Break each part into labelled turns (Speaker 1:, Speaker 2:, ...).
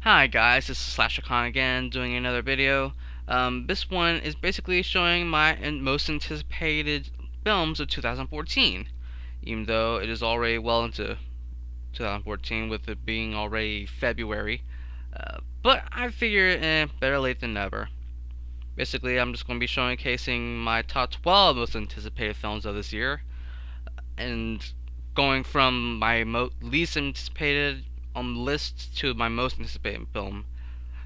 Speaker 1: Hi guys, this is Slashercon again, doing another video. This one is basically showing my most anticipated films of 2014, even though it is already well into 2014 with it being already February. But I figure, better late than never. Basically, I'm just going to be showcasing my top 12 most anticipated films of this year, and going from my least anticipated on the list to my most anticipated film.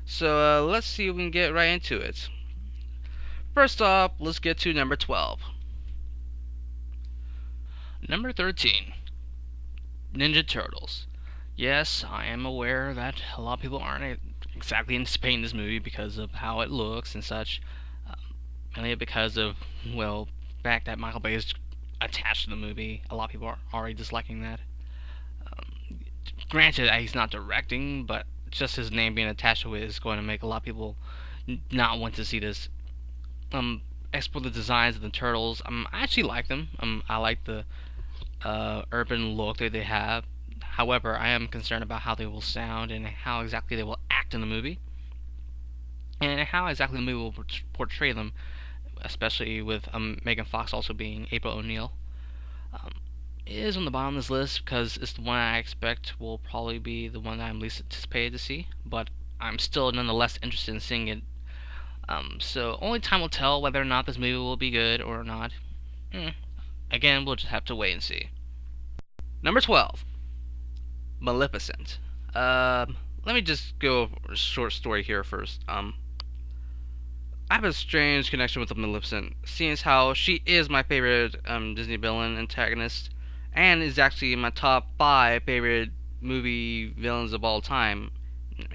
Speaker 1: So let's see if we can get right into it. First off, let's get to number 12.
Speaker 2: Number 13, Ninja Turtles. Yes, I am aware that a lot of people aren't exactly anticipating this movie because of how it looks and such. Mainly because of, well, the fact that Michael Bay is attached to the movie. A lot of people are already disliking that. Granted, he's not directing, but just his name being attached to it is going to make a lot of people not want to see this. As for the designs of the turtles, I actually like them. I like the urban look that they have. However, I am concerned about how they will sound and how exactly they will act in the movie, and how exactly the movie will portray them, especially with Megan Fox also being April O'Neil. It is on the bottom of this list because it's the one I expect will probably be the one that I'm least anticipated to see, but I'm still nonetheless interested in seeing it. So only time will tell whether or not this movie will be good or not. Again, we'll just have to wait and see.
Speaker 1: Number 12, Maleficent. Let me just go a short story here first. I have a strange connection with Maleficent, seeing as how she is my favorite Disney villain antagonist, and is actually my top 5 favorite movie villains of all time.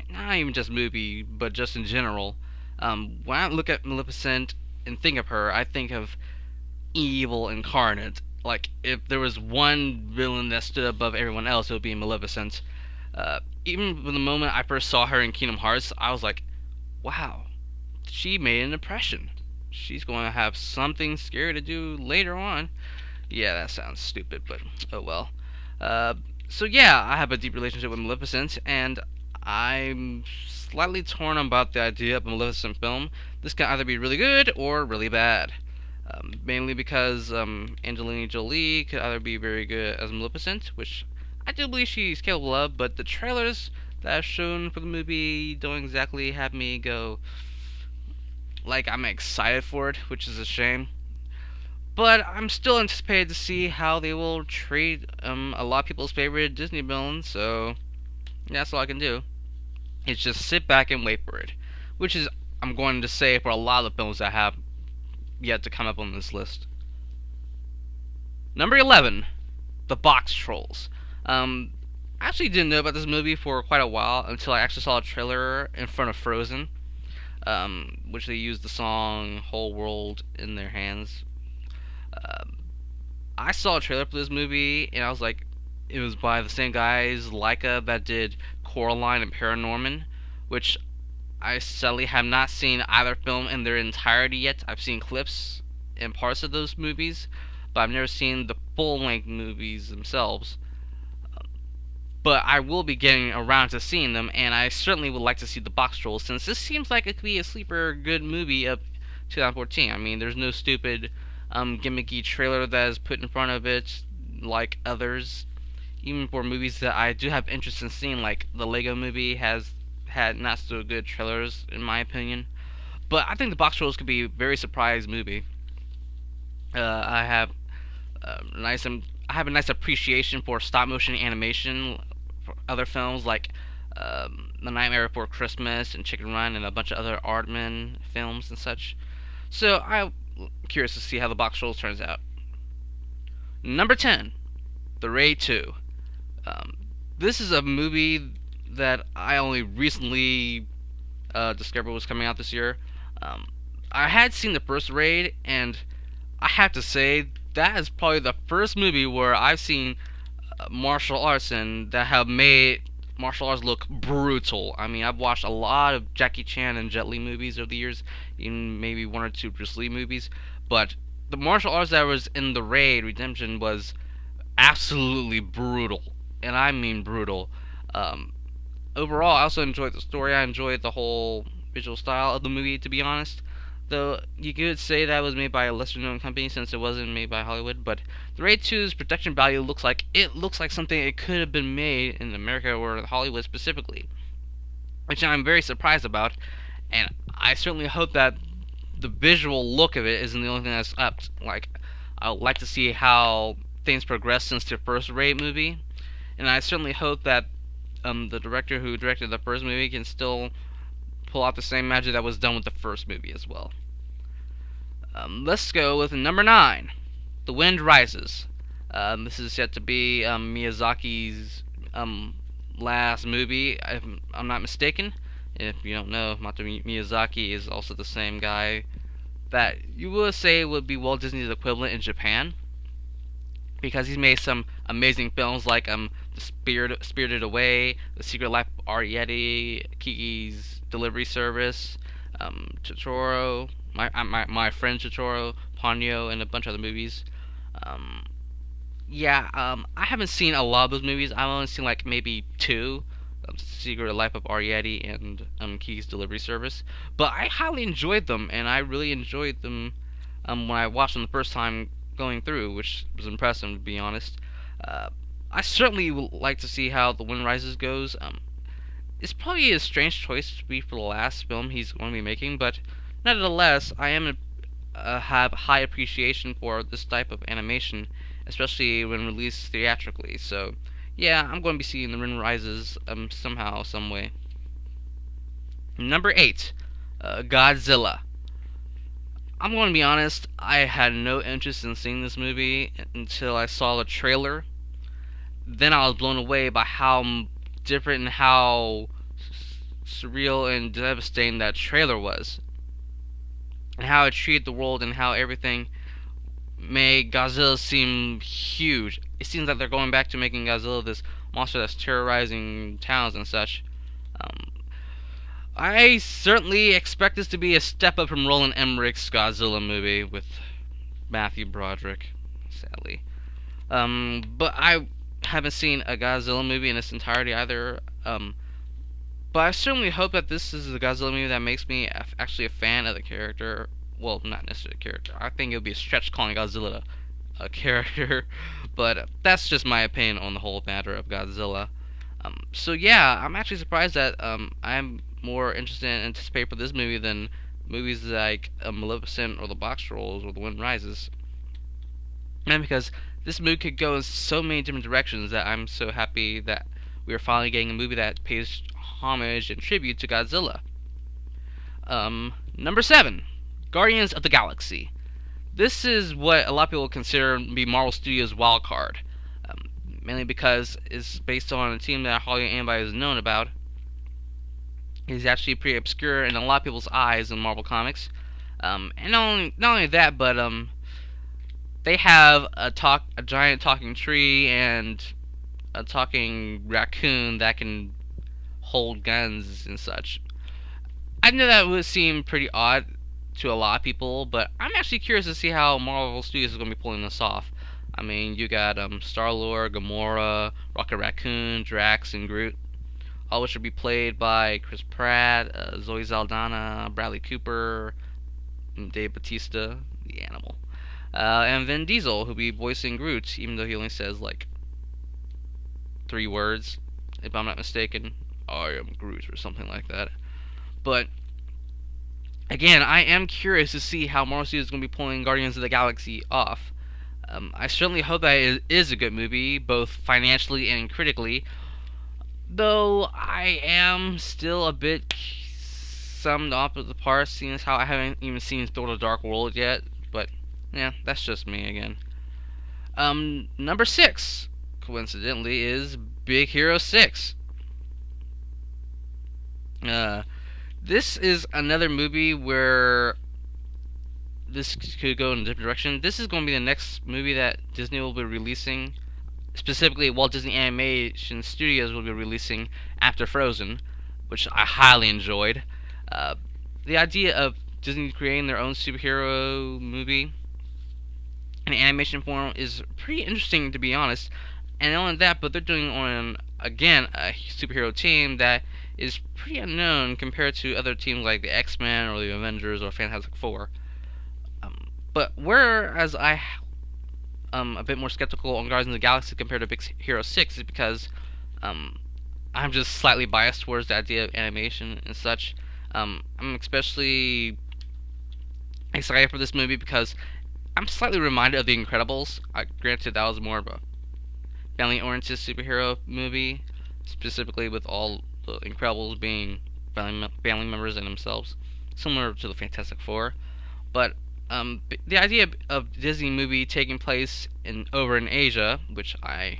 Speaker 1: Not even just movie, but just in general. When I look at Maleficent and think of her, I think of evil incarnate. Like, if there was one villain that stood above everyone else, it would be Maleficent. Even from the moment I first saw her in Kingdom Hearts, I was like, wow, she made an impression. She's going to have something scary to do later on. Yeah, that sounds stupid, but oh well. So yeah, I have a deep relationship with Maleficent, and I'm slightly torn about the idea of a Maleficent film. This can either be really good or really bad. Mainly because Angelina Jolie could either be very good as Maleficent, which I do believe she's capable of, but the trailers that I've shown for the movie don't exactly have me go like I'm excited for it, which is a shame. But I'm still anticipated to see how they will treat a lot of people's favorite Disney villain, so that's all I can do. Is just sit back and wait for it. Which is, I'm going to say, for a lot of the films that have yet to come up on this list. Number 11, The Box Trolls. I actually didn't know about this movie for quite a while until I actually saw a trailer in front of Frozen, which they used the song Whole World in Their Hands. I saw a trailer for this movie, and I was like, it was by the same guys, Leica, that did Coraline and Paranorman, which I sadly have not seen either film in their entirety yet. I've seen clips and parts of those movies, but I've never seen the full-length movies themselves. But I will be getting around to seeing them, and I certainly would like to see The Box Trolls, since this seems like it could be a sleeper good movie of 2014. I mean, there's no stupid gimmicky trailer that is put in front of it like others. Even for movies that I do have interest in seeing, like the Lego movie has had not so good trailers in my opinion. But I think The Box Trolls could be a very surprise movie. I have I have a nice appreciation for stop motion animation for other films like The Nightmare Before Christmas and Chicken Run and a bunch of other Aardman films and such. So I'm curious to see how The Box Trolls turns out. Number 10, The Raid 2. This is a movie that I only recently discovered was coming out this year. I had seen the first Raid, and I have to say that is probably the first movie where I've seen martial arts and that have made martial arts look brutal. I mean, I've watched a lot of Jackie Chan and Jet Li movies over the years, even maybe one or two Bruce Lee movies, but the martial arts that was in the Raid Redemption was absolutely brutal, and I mean brutal. overall, I also enjoyed the story. I enjoyed the whole visual style of the movie, to be honest. Though you could say that was made by a lesser-known company since it wasn't made by Hollywood, but the Raid 2's production value looks like something it could have been made in America or Hollywood specifically, which I'm very surprised about. And I certainly hope that the visual look of it isn't the only thing that's up. Like, I would like to see how things progress since the first Raid movie, and I certainly hope that the director who directed the first movie can still pull out the same magic that was done with the first movie as well. Let's go with number 9, The Wind Rises. This is yet to be Miyazaki's last movie, if I'm not mistaken. If you don't know, Miyazaki is also the same guy that you would say would be Walt Disney's equivalent in Japan, because he's made some amazing films like Spirited Away, The Secret Life of Our Yeti, Kiki's Delivery Service, Totoro, my friend Totoro, Ponyo, and a bunch of other movies. Um, I haven't seen a lot of those movies. I've only seen like maybe two. Secret Life of Our Yeti and Kiki's Delivery Service, but I highly enjoyed them, and I really enjoyed them when I watched them the first time going through, which was impressive to be honest. Uh, I certainly would like to see how The Wind Rises goes. It's probably a strange choice to be for the last film he's going to be making, but nevertheless, I am have high appreciation for this type of animation, especially when released theatrically. So, yeah, I'm going to be seeing The Wind Rises somehow, some way. Number 8, Godzilla. I'm going to be honest, I had no interest in seeing this movie until I saw the trailer. Then I was blown away by how different and how surreal and devastating that trailer was, and how it treated the world, and how everything made Godzilla seem huge. It seems like they're going back to making Godzilla this monster that's terrorizing towns and such. Um, I certainly expect this to be a step up from Roland Emmerich's Godzilla movie with Matthew Broderick, sadly. But I haven't seen a Godzilla movie in its entirety either. But I certainly hope that this is the Godzilla movie that makes me actually a fan of the character. Well, not necessarily a character. I think it would be a stretch calling Godzilla a character, but that's just my opinion on the whole matter of Godzilla. So yeah, I'm actually surprised that I'm more interested and anticipated for this movie than movies like Maleficent or The Box Trolls or The Wind Rises. And because this movie could go in so many different directions that I'm so happy that we are finally getting a movie that pays homage and tribute to Godzilla. Number 7, Guardians of the Galaxy. This is what a lot of people consider to be Marvel Studios' wild card, mainly because it's based on a team that hardly anybody has known about. He's actually pretty obscure in a lot of people's eyes in Marvel Comics. And not only that, but they have a giant talking tree and a talking raccoon that can hold guns and such. I know that would seem pretty odd to a lot of people, but I'm actually curious to see how Marvel Studios is going to be pulling this off. I mean, you got Star-Lord, Gamora, Rocket Raccoon, Drax, and Groot, all which will be played by Chris Pratt, Zoe Saldana, Bradley Cooper, and Dave Bautista, the animal, and Vin Diesel, who'll be voicing Groot, even though he only says like 3 words, if I'm not mistaken. I am Groot, or something like that. But again, I am curious to see how Marvel Studios is going to be pulling Guardians of the Galaxy off. I certainly hope that it is a good movie, both financially and critically. Though I am still a bit summed off at the parts, seeing as how I haven't even seen Thor: The Dark World yet. But yeah, that's just me again. Number 6, coincidentally, is Big Hero 6. This is another movie where this could go in a different direction. This is going to be the next movie that Disney will be releasing. Specifically, Walt Disney Animation Studios will be releasing after Frozen, which I highly enjoyed. The idea of Disney creating their own superhero movie in animation form is pretty interesting, to be honest. And not only that, but they're doing on again a superhero team that is pretty unknown compared to other teams like the X-Men or the Avengers or Fantastic Four. But whereas I a bit more skeptical on Guardians of the Galaxy compared to Big Hero 6 is because um, I'm just slightly biased towards the idea of animation and such. I'm especially excited for this movie because I'm slightly reminded of The Incredibles. Granted, that was more of a family-oriented superhero movie, specifically with all the Incredibles being family members in themselves, similar to the Fantastic Four. But the idea of Disney movie taking place over in Asia, which I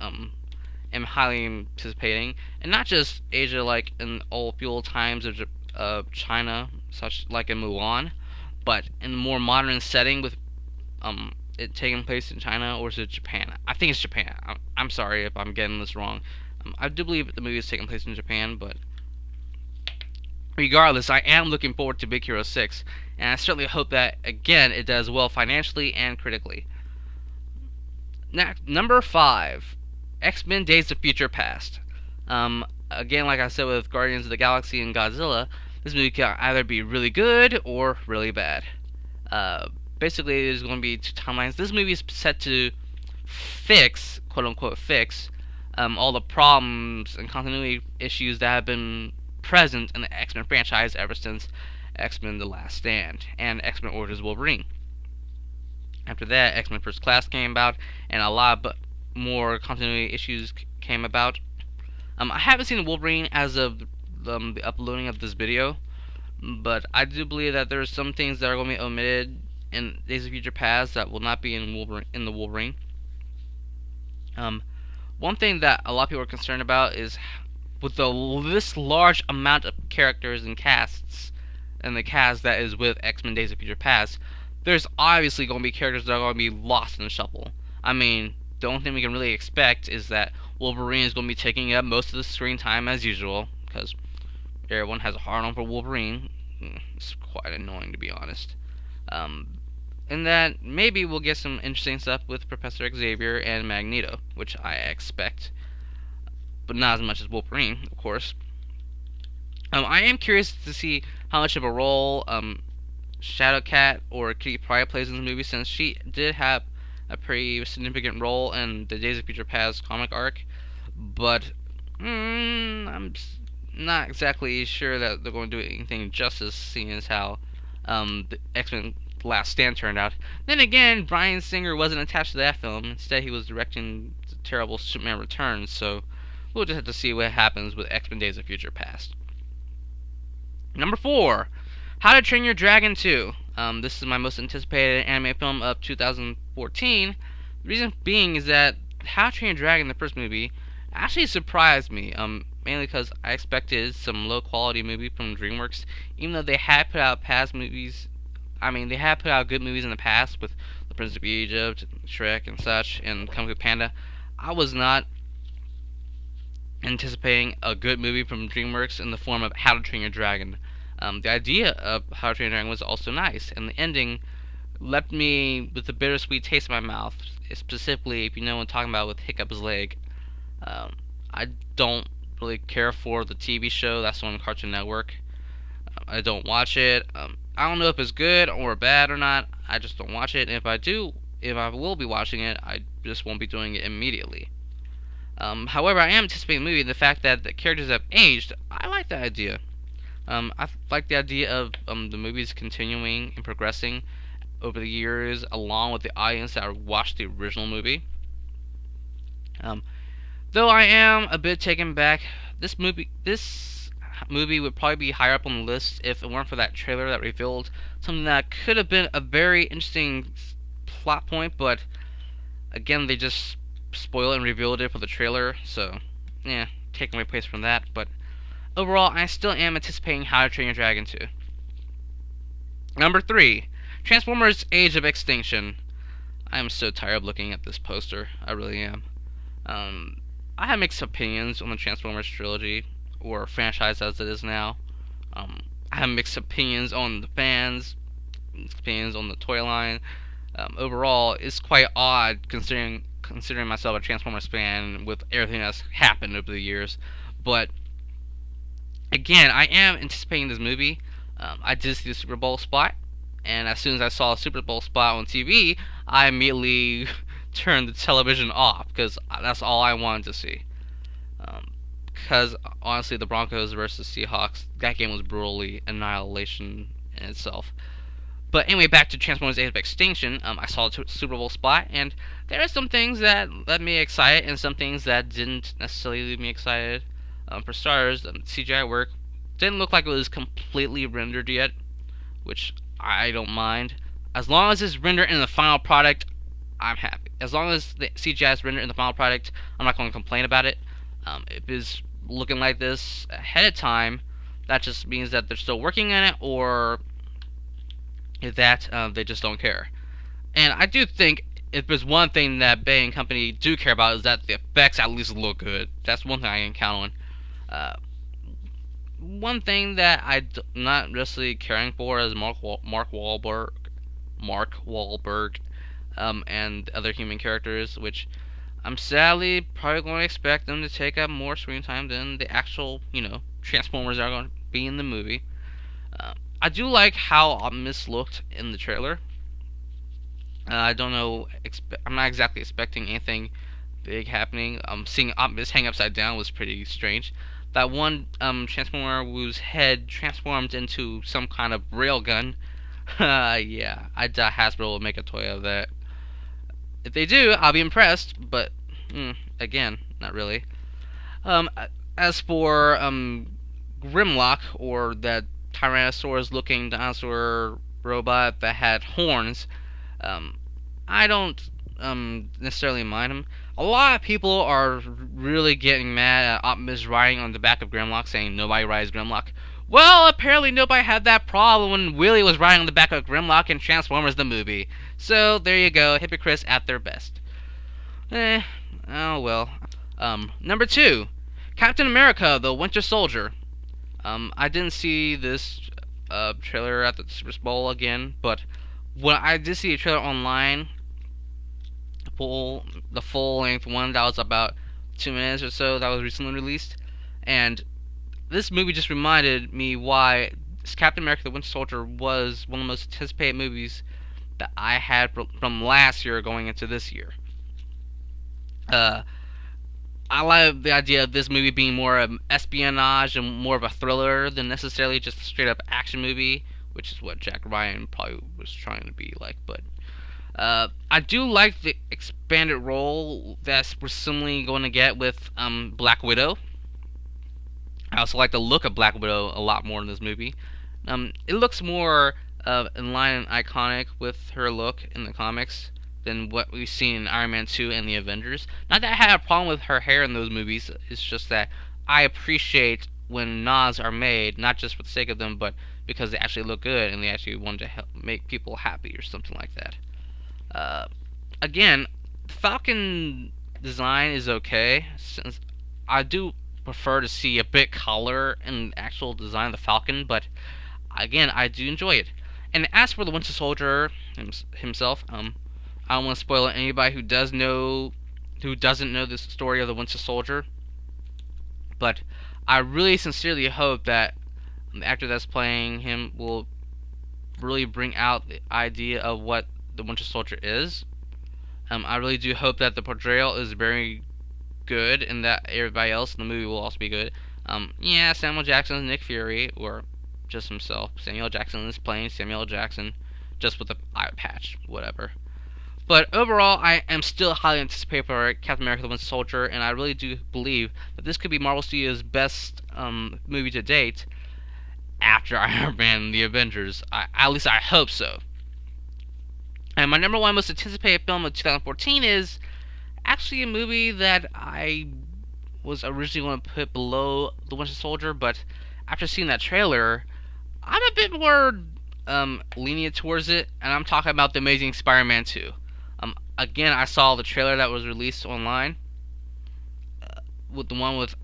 Speaker 1: am highly anticipating, and not just Asia like in old feudal times of China, such like in Mulan, but in a more modern setting with it taking place in China, or is it Japan? I think it's Japan. I'm sorry if I'm getting this wrong. I do believe the movie is taking place in Japan, but regardless, I am looking forward to Big Hero 6, and I certainly hope that, again, it does well financially and critically. Next, number 5, X-Men Days of Future Past. Again, like I said with Guardians of the Galaxy and Godzilla, this movie can either be really good or really bad. Basically, there's going to be two timelines. This movie is set to fix, quote-unquote fix, all the problems and continuity issues that have been present in the X-Men franchise ever since X-Men The Last Stand and X-Men Origins Wolverine. After that, X-Men First Class came about, and a lot more continuity issues came about. I haven't seen Wolverine as of the uploading of this video, but I do believe that there are some things that are going to be omitted in Days of Future Past that will not be in the Wolverine. One thing that a lot of people are concerned about is with this large amount of characters and casts, and the cast that is with X-Men Days of Future Past, there's obviously going to be characters that are going to be lost in the shuffle. I mean, the only thing we can really expect is that Wolverine is going to be taking up most of the screen time as usual, because everyone has a hard-on for Wolverine. It's quite annoying, to be honest. And that maybe we'll get some interesting stuff with Professor Xavier and Magneto, which I expect, but not as much as Wolverine, of course. I am curious to see how much of a role Shadowcat or Kitty Pryde plays in this movie, since she did have a pretty significant role in the Days of Future Past comic arc, but I'm not exactly sure that they're going to do anything justice, seeing as how the X-Men Last Stand turned out. Then again, Bryan Singer wasn't attached to that film. Instead, he was directing the terrible Superman Returns, so we'll just have to see what happens with X-Men Days of Future Past. Number 4, How to Train Your Dragon 2. This is my most anticipated anime film of 2014. The reason being is that How to Train Your Dragon, the first movie, actually surprised me. Mainly because I expected some low-quality movie from DreamWorks, even though they had put out past movies. I mean, they had put out good movies in the past with The Prince of Egypt, Shrek, and such, and Kung Fu Panda. I was not anticipating a good movie from DreamWorks in the form of How to Train Your Dragon. The idea of How to Train Your Dragon was also nice, and the ending left me with a bittersweet taste in my mouth. Specifically, if you know what I'm talking about with Hiccup's leg. I don't really care for the TV show that's on Cartoon Network. I don't watch it. I don't know if it's good or bad or not. I just don't watch it. And if I will be watching it, I just won't be doing it immediately. However, I am anticipating the movie. The fact that the characters have aged, I like that idea. I like the idea of the movies continuing and progressing over the years, along with the audience that watched the original movie. Though I am a bit taken back, this movie would probably be higher up on the list if it weren't for that trailer that revealed something that could have been a very interesting plot point, but again, they just spoiled and revealed it for the trailer, so yeah, taking away place from that. But overall, I still am anticipating How to Train Your Dragon 2. Number 3, Transformers: Age of Extinction. I am so tired of looking at this poster. I really am. I have mixed opinions on the Transformers trilogy, or franchise as it is now. I have mixed opinions on the fans, mixed opinions on the toy line. Overall, it's quite odd considering considering myself a Transformers fan with everything that's happened over the years. But again, I am anticipating this movie. I did see the Super Bowl spot, and as soon as I saw a Super Bowl spot on TV, I immediately turned the television off because that's all I wanted to see. Because honestly, the Broncos versus Seahawks, that game was brutally annihilation in itself. But anyway, back to Transformers: Age of Extinction. I saw the Super Bowl spot, and there are some things that led me excited, and some things that didn't necessarily leave me excited. For starters, CGI work didn't look like it was completely rendered yet, which I don't mind. As long as it's rendered in the final product, I'm happy. As long as the CGI is rendered in the final product, I'm not going to complain about it. If it's looking like this ahead of time, that just means that they're still working on it, or that they just don't care. And I do think if there's one thing that Bay and company do care about is that the effects at least look good. That's one thing I can count on. One thing that I'm not necessarily caring for is Mark Wahlberg, and other human characters, which I'm sadly probably going to expect them to take up more screen time than the actual, Transformers are going to be in the movie. I do like how Optimus looked in the trailer. I don't know. I'm not exactly expecting anything big happening. Seeing Optimus hang upside down was pretty strange. That one Transformer whose head transformed into some kind of railgun. Yeah, I doubt Hasbro will make a toy of that. If they do, I'll be impressed. But again, not really. As for Grimlock, or that Tyrannosaurus-looking dinosaur robot that had horns, I don't necessarily mind him. A lot of people are really getting mad at Optimus riding on the back of Grimlock, saying nobody rides Grimlock. Well, apparently nobody had that problem when Willie was riding on the back of Grimlock in Transformers the movie. So there you go, hypocrites at their best. Oh well. Number 2, Captain America: The Winter Soldier. I didn't see this trailer at the Super Bowl again, but when I did see a trailer online, the full-length one that was about 2 minutes or so, that was recently released, and this movie just reminded me why Captain America: The Winter Soldier was one of the most anticipated movies that I had from last year going into this year. I like the idea of this movie being more of espionage and more of a thriller than necessarily just a straight up action movie, which is what Jack Ryan probably was trying to be like. But I do like the expanded role that we're similarly going to get with Black Widow. I also like the look of Black Widow a lot more in this movie. It looks more in line and iconic with her look in the comics than what we've seen in Iron Man 2 and the Avengers. Not that I had a problem with her hair in those movies, it's just that I appreciate when nods are made, not just for the sake of them, but because they actually look good and they actually want to help make people happy or something like that. Again, the Falcon design is okay, since I do prefer to see a bit color in the actual design of the Falcon, but again, I do enjoy it. And as for the Winter Soldier himself, I don't want to spoil anybody who doesn't know the story of the Winter Soldier, but I really sincerely hope that the actor that's playing him will really bring out the idea of what the Winter Soldier is. I really do hope that the portrayal is very good and that everybody else in the movie will also be good. Yeah, Samuel Jackson is Nick Fury, or just himself. Samuel Jackson is playing Samuel Jackson, just with the eye patch, whatever. But overall, I am still highly anticipated for Captain America: The Winter Soldier, and I really do believe that this could be Marvel Studios' best movie to date after Iron Man and the Avengers. At least I hope so. And my number 1 most anticipated film of 2014 is actually a movie that I was originally going to put below The Winter Soldier, but after seeing that trailer, I'm a bit more lenient towards it, and I'm talking about The Amazing Spider-Man 2. Again, I saw the trailer that was released online, with the one with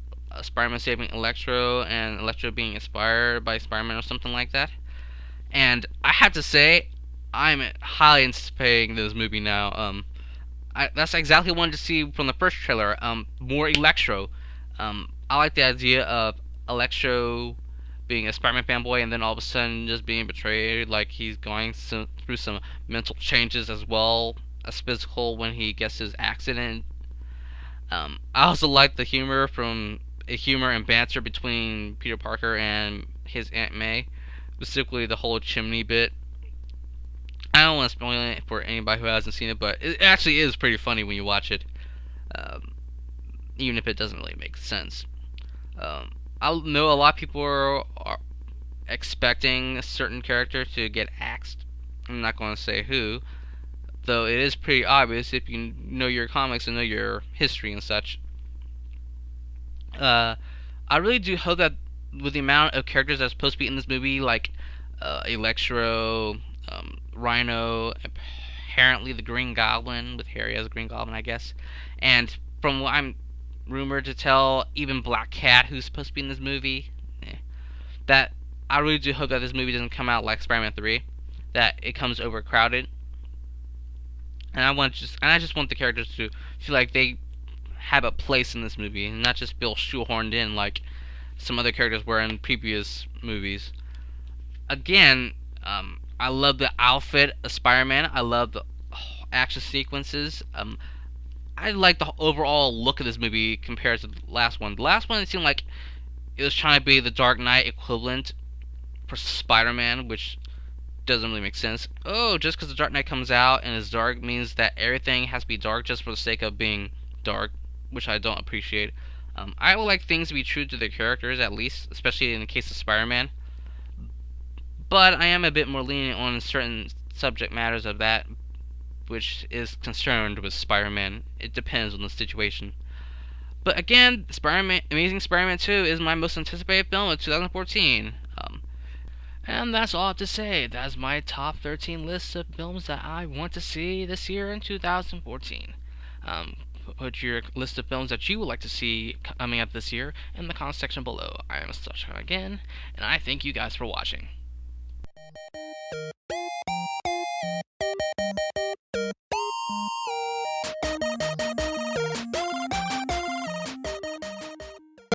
Speaker 1: Spider-Man saving Electro and Electro being inspired by Spider-Man or something like that. And I have to say, I'm highly anticipating this movie now. That's exactly what I wanted to see from the first trailer. More Electro. I like the idea of Electro being a Spider-Man fanboy and then all of a sudden just being betrayed, like he's going through some mental changes as well as physical when he gets his accident. I also like the humor and banter between Peter Parker and his Aunt May, specifically the whole chimney bit. I don't want to spoil it for anybody who hasn't seen it, but it actually is pretty funny when you watch it, um, even if it doesn't really make sense. I know a lot of people are expecting a certain character to get axed. I'm not going to say who, though it is pretty obvious if you know your comics and know your history and such. Uh, I really do hope that with the amount of characters that's supposed to be in this movie, like Electro, Rhino, apparently the Green Goblin with Harry as a Green Goblin, I guess, and from what I'm rumored to tell, even Black Cat, who's supposed to be in this movie, that I really do hope that this movie doesn't come out like Spider-Man 3, that it comes overcrowded, and I just want the characters to feel like they have a place in this movie and not just feel shoehorned in like some other characters were in previous movies. Again, I love the outfit of Spider-Man. I love the action sequences. I like the overall look of this movie compared to the last one. The last one, it seemed like it was trying to be the Dark Knight equivalent for Spider-Man, which doesn't really make sense. Oh, just because the Dark Knight comes out and is dark means that everything has to be dark just for the sake of being dark, which I don't appreciate. I would like things to be true to their characters, at least, especially in the case of Spider-Man. But I am a bit more lenient on certain subject matters of that, which is concerned with Spider-Man. It depends on the situation. But again, Spider-Man, Amazing Spider-Man 2 is my most anticipated film of 2014. And that's all I have to say. That's my top 13 list of films that I want to see this year in 2014. Put your list of films that you would like to see coming up this year in the comment section below. I am Slashercon again, and I thank you guys for watching.